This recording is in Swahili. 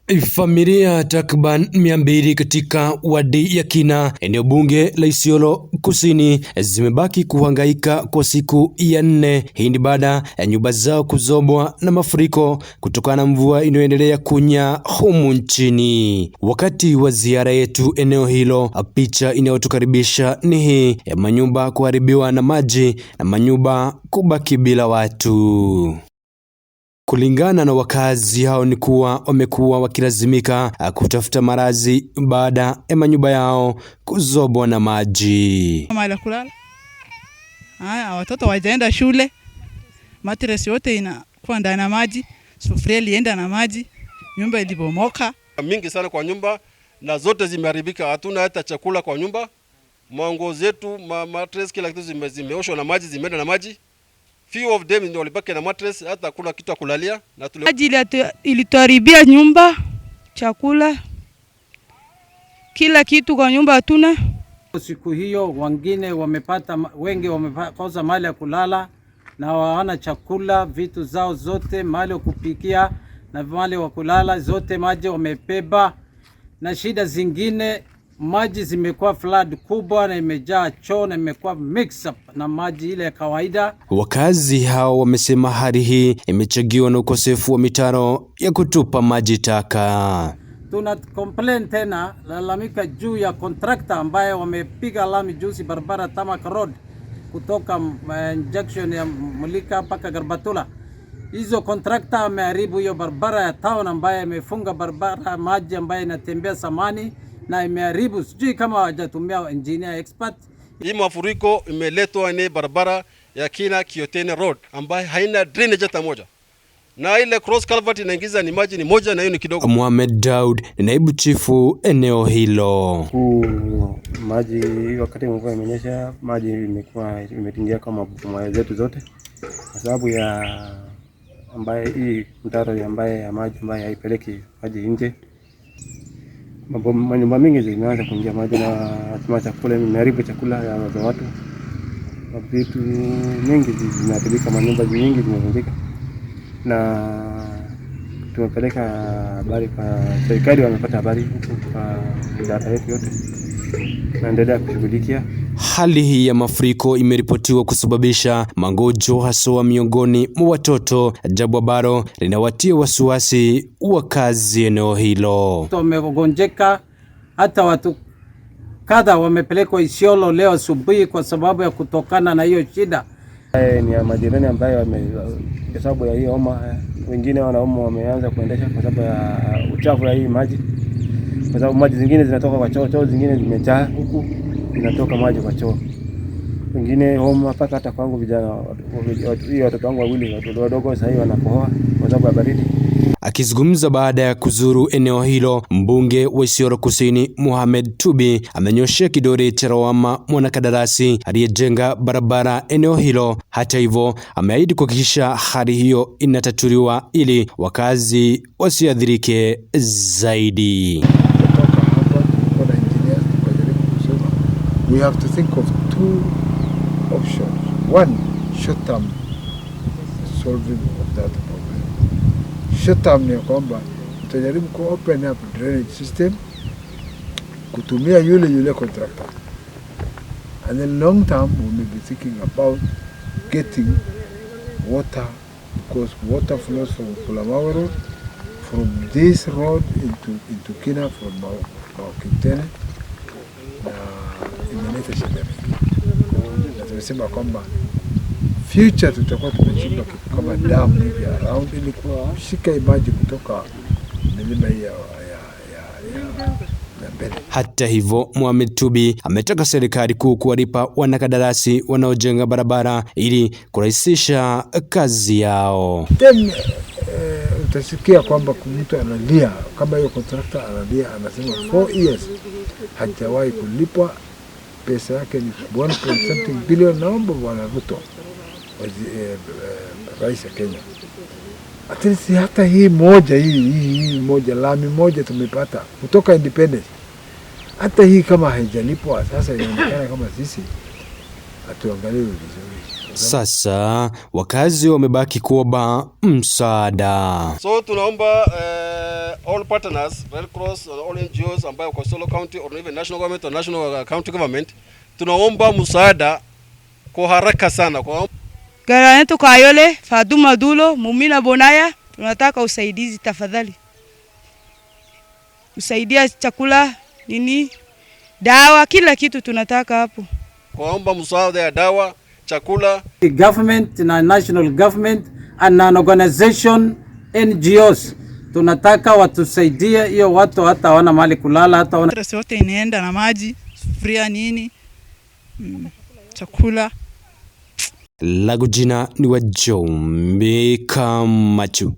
Familia takriban 200 katika wadi ya Kinna, eneo bunge la Isiolo Kusini, zimebaki kuhangaika kwa siku ya 4. Hii ni baada ya nyumba zao kuzobwa na mafuriko kutokana na mvua inayoendelea kunya humu nchini. Wakati wa ziara yetu eneo hilo, picha inayotukaribisha ni hii ya manyumba kuharibiwa na maji na manyumba kubaki bila watu. Kulingana na wakazi hao ni kuwa wamekuwa wakilazimika kutafuta marazi baada ya manyumba yao kuzobwa na maji. Mahali kulala. Haya, watoto wajaenda shule. Matresi yote inakuwa ndani ya maji. Sufuria ilienda na maji. Nyumba ilibomoka. Mingi sana kwa nyumba na zote zimeharibika. Hatuna hata chakula kwa nyumba. Manguo zetu, matresi kila kitu zimeoshwa na maji, zimeenda na maji. Few of them ndio walibaki na mattress, hata kuna kitu ya kulalia na maji ilituharibia nyumba, chakula, kila kitu kwa nyumba hatuna. Siku hiyo wengi wamekosa mahali ya kulala na hawana chakula, vitu zao zote, mahali ya kupikia na mahali ya kulala zote maji wamebeba, na shida zingine maji zimekuwa flood kubwa na imejaa choo na imekuwa mix up na maji ile ya kawaida. Wakazi hao wamesema hali hii imechagiwa na ukosefu wa mitaro ya kutupa maji taka. Tuna complain tena, lalamika juu ya contractor ambaye wamepiga lami juzi barabara Tamak Road kutoka junction ya Mulika mpaka Garbatula. Hizo contractor ameharibu hiyo barabara ya town ambaye imefunga barabara maji ambaye inatembea samani na imeharibu, sijui kama hawajatumia engineer expert. Hii mafuriko imeletwa ni barabara ya Kinna Kiotene Road ambayo haina drainage hata moja. Na ile cross culvert inaingiza ni maji ni moja na hiyo ni kidogo. Mohamed Daud ni naibu chifu eneo hilo. Maji wakati mvua imenyesha, maji imeingia kama boma zetu zote. Kwa sababu ya ambaye hii mtaro ambaye ya maji ambaye haipeleki maji nje. Manyumba mingi zimeanza kuingia maji na tuma chakula imeharibu chakula ya watu. Vitu mingi zimeharibika, manyumba nyingi zimevunjika. Na tumepeleka habari kwa serikali, wamepata habari huko kwa idara yetu yote. Naendelea kushughulikia. Hali hii ya mafuriko imeripotiwa kusababisha magonjwa haswa miongoni mwa watoto, jambo ambalo linawatia wasiwasi wakazi eneo hilo. Wamegonjeka, hata watu kadha wamepelekwa Isiolo leo asubuhi kwa sababu ya kutokana na hiyo shida. Ni ya majirani ambayo kwa sababu ya hiyo homa, wengine wanaumwa wameanza kuendesha kwa sababu ya uchafu ya hii maji. Kwa sababu maji zingine zinatoka kwa choo, zingine zimejaa huku inatoka maji kwa choo. Wengine homa mpaka hata kwangu vijana, watoto wangu wawili wadogo sasa hivi wanakohoa kwa sababu ya baridi. Akizungumza baada ya kuzuru eneo hilo, mbunge wa Isiolo Kusini Mohamed Tubi amenyoshea kidole cha lawama mwanakandarasi aliyejenga barabara eneo hilo. Hata hivyo, ameahidi kuhakikisha hali hiyo inatatuliwa ili wakazi wasiadhirike zaidi. We have to think of two options. One, short-term solving of that problem. Short-term ni kwamba tutajaribu ku open up drainage system kutumia yule contractor. And then long term we may be thinking about getting water, because water flows from Kulamawa Road, from this road into Kinna, from Kinna. Imeleta shida mingi. Na tumesema kwamba future tutakuwa tumechimba kama damu hivi around ili kushika maji kutoka milima hii ya mbele. Hata hivyo, Mohamed Tubi ametaka serikali kuu kuwalipa wanakandarasi wanaojenga barabara ili kurahisisha kazi yao. Then utasikia kwamba mtu analia kama hiyo contractor analia, anasema 4 years hajawahi kulipwa. Pesa yake ni 1.something billion. Naomba Bwana Ruto, rais wa Kenya, at least hata hii moja lami moja tumepata kutoka independence, hata hii kama haijalipwa sasa inaonekana kama sisi hatuangaliwi vizuri. Sasa wakazi wamebaki kuomba msaada. So tunaomba all partners, Red Cross, all NGOs ambayo kwa Isiolo County or even national government or national county government, tunaomba msaada kwa haraka sana. Gara yetu Kayole, Fatuma Dulo, Mumina Bonaya, tunataka usaidizi tafadhali. Usaidia chakula, nini, dawa, kila kitu tunataka hapo. Kuomba msaada ya dawa, chakula. The government na national government and an organization NGOs tunataka watusaidie hiyo watu hata hawana mahali kulala, hata hawana matress yote inaenda na maji, sufuria nini, chakula. Langu jina ni Wajombe Kamachu.